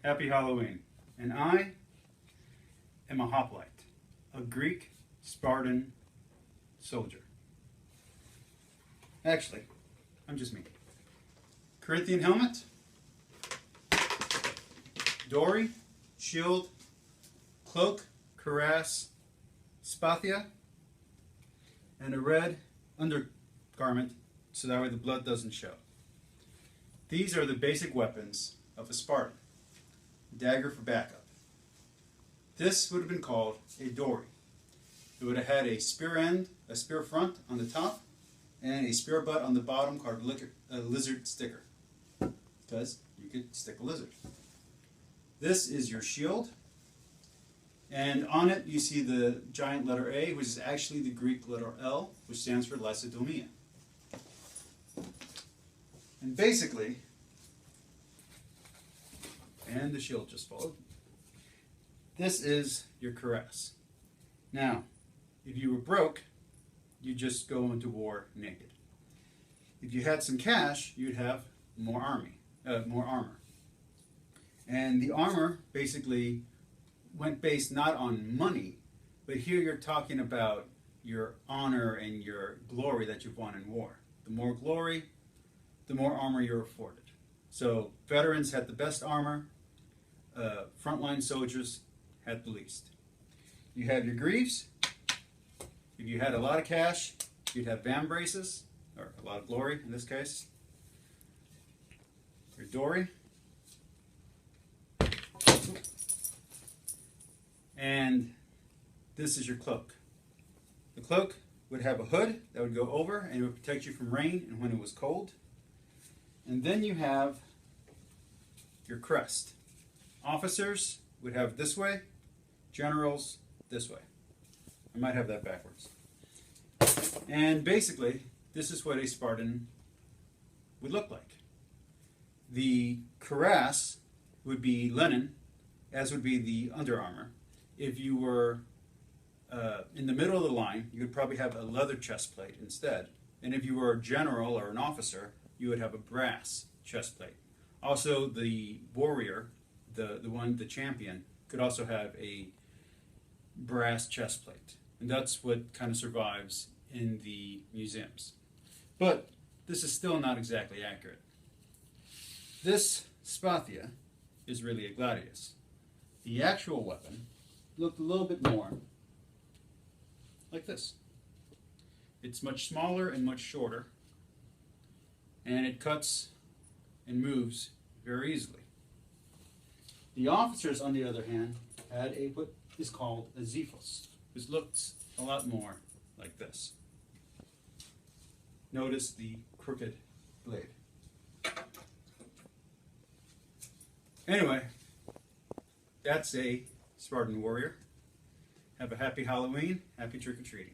Happy Halloween. And I am a hoplite, a Greek Spartan soldier. Actually, I'm just me. Corinthian helmet, dory, shield, cloak, cuirass, spathia, and a red undergarment so that way the blood doesn't show. These are the basic weapons of a Spartan. Dagger for backup. This would have been called a dory. It would have had a spear end, a spear front on the top, and a spear butt on the bottom called a lizard sticker, because you could stick a lizard. This is your shield, and on it you see the giant letter A, which is actually the Greek letter L, which stands for Lacedaemon. And basically, and the shield just followed, this is your cuirass. Now, if you were broke, you'd just go into war naked. If you had some cash, you'd have more armor. And the armor basically went based not on money, but here you're talking about your honor and your glory that you've won in war. The more glory, the more armor you're afforded. So veterans had the best armor, frontline soldiers had the least. You have your greaves. If you had a lot of cash, you'd have vambraces, or a lot of glory in this case. Your dory. And this is your cloak. The cloak would have a hood that would go over and it would protect you from rain and when it was cold. And then you have your crest. Officers would have this way, generals this way. I might have that backwards. And basically, this is what a Spartan would look like. The cuirass would be linen, as would be the under armor. If you were in the middle of the line, you would probably have a leather chest plate instead. And if you were a general or an officer, you would have a brass chest plate. Also, the warrior, the champion, could also have a brass chest plate. And that's what kind of survives in the museums. But this is still not exactly accurate. This spathia is really a gladius. The actual weapon looked a little bit more like this. It's much smaller and much shorter, and it cuts and moves very easily. The officers, on the other hand, had what is called a xiphos, which looks a lot more like this. Notice the crooked blade. Anyway, that's a Spartan warrior. Have a happy Halloween, happy trick-or-treating.